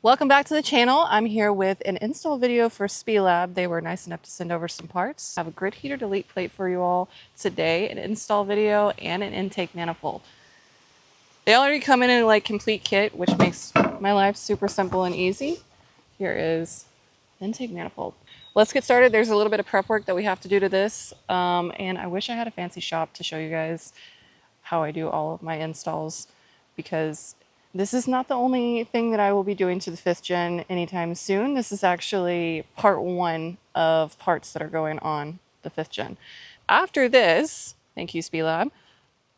Welcome back to the channel. I'm here with an install video for Spelab. They were nice enough to send over some parts. I have a grid heater delete plate for you all today, an install video, and an intake manifold. They already come in a complete kit, which makes my life super simple and easy. Here is the intake manifold. Let's get started. There's a little bit of prep work that we have to do to this, and I wish I had a fancy shop to show you guys how I do all of my installs, because this is not the only thing that I will be doing to the 5th gen anytime soon. This is actually part 1 of parts that are going on the 5th gen. After this, thank you Spelab,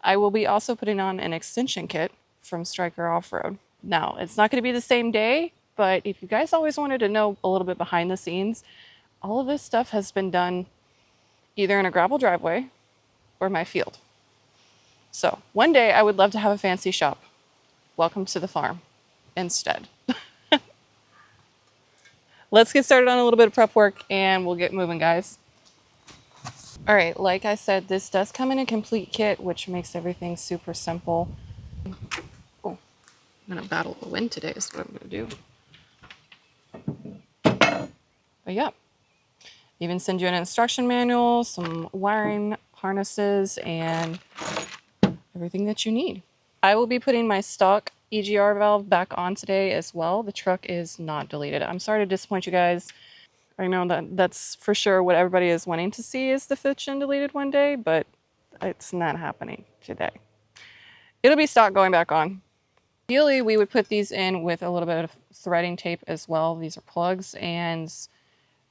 I will be also putting on an extension kit from Striker Off-Road. Now, it's not going to be the same day, but if you guys always wanted to know a little bit behind the scenes, all of this stuff has been done either in a gravel driveway or my field. So one day I would love to have a fancy shop. Welcome to the farm instead. Let's get started on a little bit of prep work and we'll get moving, guys. All right, like I said, this does come in a complete kit, which makes everything super simple. Oh, I'm gonna battle the wind today is what I'm gonna do. But yeah, even send you an instruction manual, some wiring harnesses, and everything that you need. I will be putting my stock EGR valve back on today as well. The truck is not deleted. I'm sorry to disappoint you guys. I know that's for sure what everybody is wanting to see is the 5th gen deleted one day, but it's not happening today. It'll be stock going back on. Ideally, we would put these in with a little bit of threading tape as well. These are plugs, and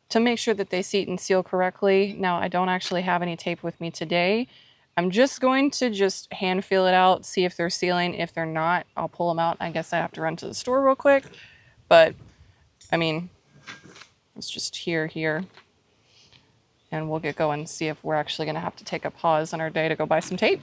to make sure that they seat and seal correctly. Now, I don't actually have any tape with me today. I'm just going to hand feel it out, see if they're sealing. If they're not, I'll pull them out. I guess I have to run to the store real quick, but I mean, it's just here, and we'll get going and see if we're actually gonna have to take a pause on our day to go buy some tape.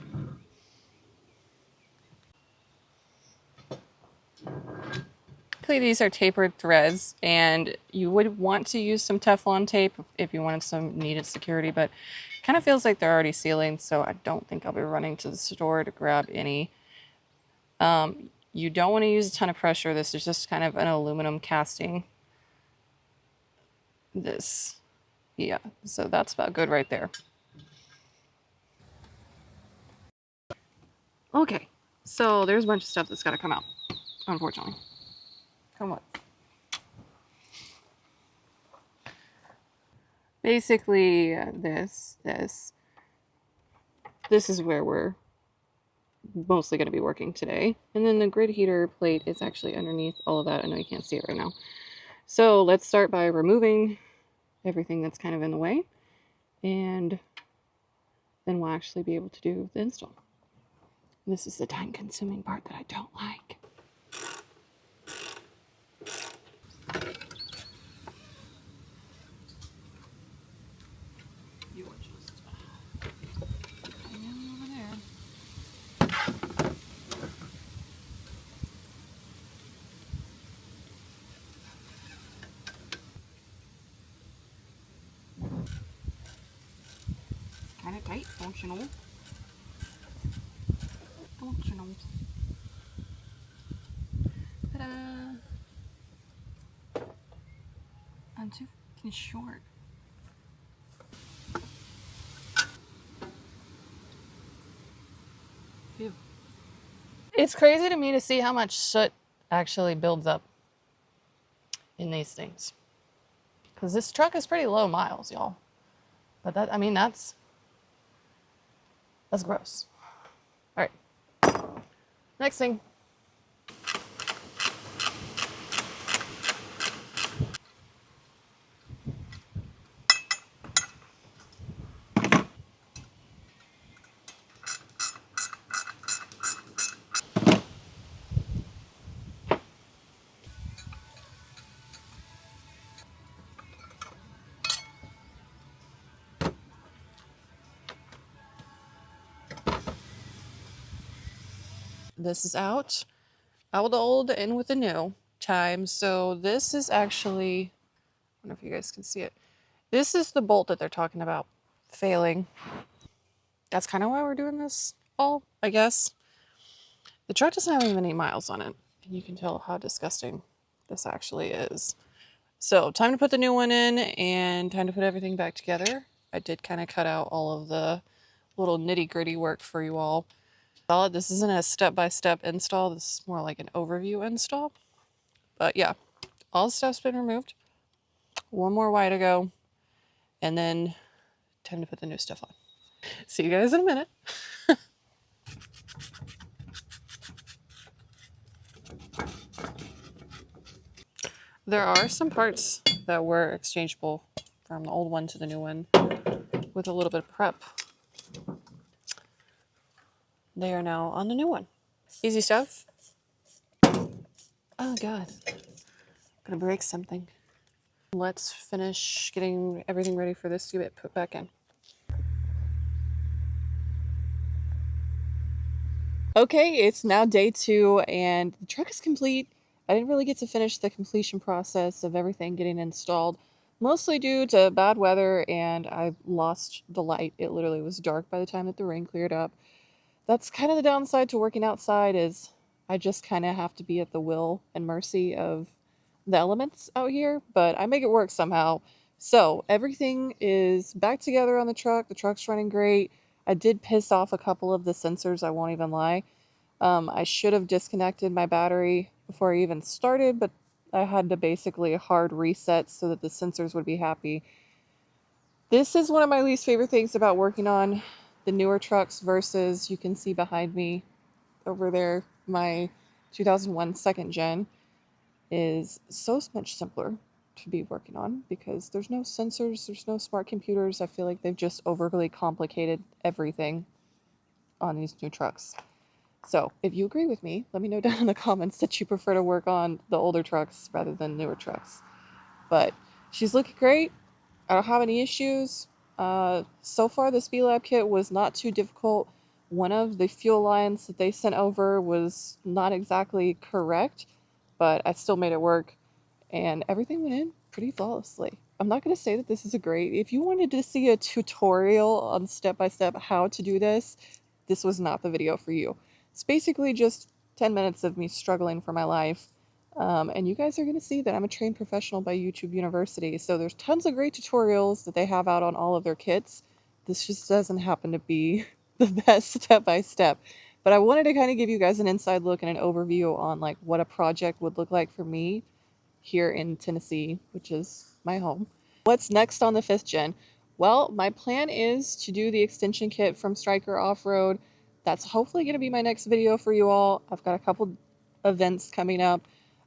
These are tapered threads, and you would want to use some Teflon tape if you wanted some needed security, but it kind of feels like they're already sealing, so I don't think I'll be running to the store to grab any. You don't want to use a ton of pressure. This is just kind of an aluminum casting. Yeah, so that's about good right there. Okay, so there's a bunch of stuff that's got to come out, unfortunately. Come on. Basically, this is where we're mostly going to be working today. And then the grid heater plate is actually underneath all of that. I know you can't see it right now. So let's start by removing everything that's kind of in the way. And then we'll actually be able to do the install. This is the time-consuming part that I don't like. You are just hanging over there. Kind of tight, don't you know? Don't you know? Ta-da! I'm too fucking short. Phew. It's crazy to me to see how much soot actually builds up in these things. Because this truck is pretty low miles, y'all. But that, I mean, that's gross. All right. Next thing. this is out with the old, in with the new time. So this is actually, I don't know if you guys can see it. This is the bolt that they're talking about failing. That's kind of why we're doing this all, I guess. The truck doesn't have even any miles on it, and you can tell how disgusting this actually is. So time to put the new one in and time to put everything back together. I did kind of cut out all of the little nitty-gritty work for you all. This isn't a step-by-step install. This is more like an overview install. But yeah, all the stuff's been removed. One more wire to go. And then time to put the new stuff on. See you guys in a minute. There are some parts that were exchangeable from the old one to the new one with a little bit of prep. They are now on the new one. Easy stuff. Oh God, I'm gonna break something. Let's finish getting everything ready for this to get put back in. Okay, it's now day 2 and the truck is complete. I didn't really get to finish the completion process of everything getting installed, mostly due to bad weather, and I lost the light. It literally was dark by the time that the rain cleared up. That's kind of the downside to working outside, is I just kind of have to be at the will and mercy of the elements out here, but I make it work somehow. So everything is back together on the truck. The truck's running great. I did piss off a couple of the sensors, I won't even lie. I should have disconnected my battery before I even started, but I had to basically hard reset so that the sensors would be happy. This is one of my least favorite things about working on the newer trucks versus, you can see behind me over there, my 2001 second gen is so much simpler to be working on because there's no sensors, there's no smart computers. I feel like they've just overly complicated everything on these new trucks. So if you agree with me, let me know down in the comments that you prefer to work on the older trucks rather than newer trucks. But she's looking great. I don't have any issues. So far, the Spelab kit was not too difficult. One of the fuel lines that they sent over was not exactly correct, but I still made it work, and everything went in pretty flawlessly. I'm not going to say that this is a great... If you wanted to see a tutorial on step-by-step how to do this, this was not the video for you. It's basically just 10 minutes of me struggling for my life. And you guys are going to see that I'm a trained professional by YouTube University. So there's tons of great tutorials that they have out on all of their kits. This just doesn't happen to be the best step-by-step. But I wanted to kind of give you guys an inside look and an overview on like what a project would look like for me here in Tennessee, which is my home. What's next on the 5th gen? Well, my plan is to do the extension kit from Striker Off-Road. That's hopefully going to be my next video for you all. I've got a couple events coming up.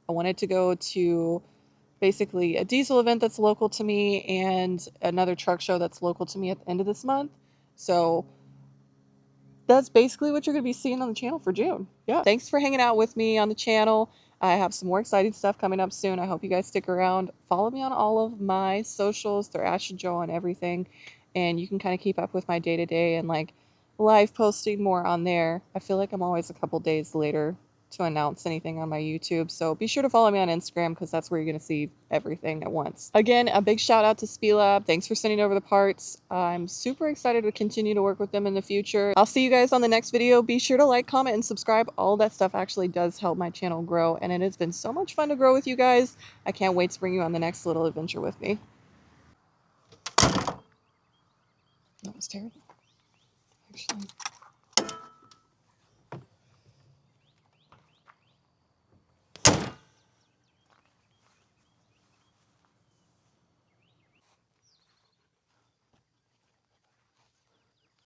I wanted to go to basically a diesel event that's local to me and another truck show that's local to me at the end of this month. So that's basically what you're going to be seeing on the channel for June. Yeah. Thanks for hanging out with me on the channel. I have some more exciting stuff coming up soon. I hope you guys stick around. Follow me on all of my socials. They're Ash and Joe on everything. And you can kind of keep up with my day-to-day and like live posting more on there. I feel like I'm always a couple days later to announce anything on my YouTube. So be sure to follow me on Instagram because that's where you're going to see everything at once. Again, a big shout out to Spelab. Thanks for sending over the parts. I'm super excited to continue to work with them in the future. I'll see you guys on the next video. Be sure to like, comment, and subscribe. All that stuff actually does help my channel grow, and it has been so much fun to grow with you guys. I can't wait to bring you on the next little adventure with me. That was terrible, actually.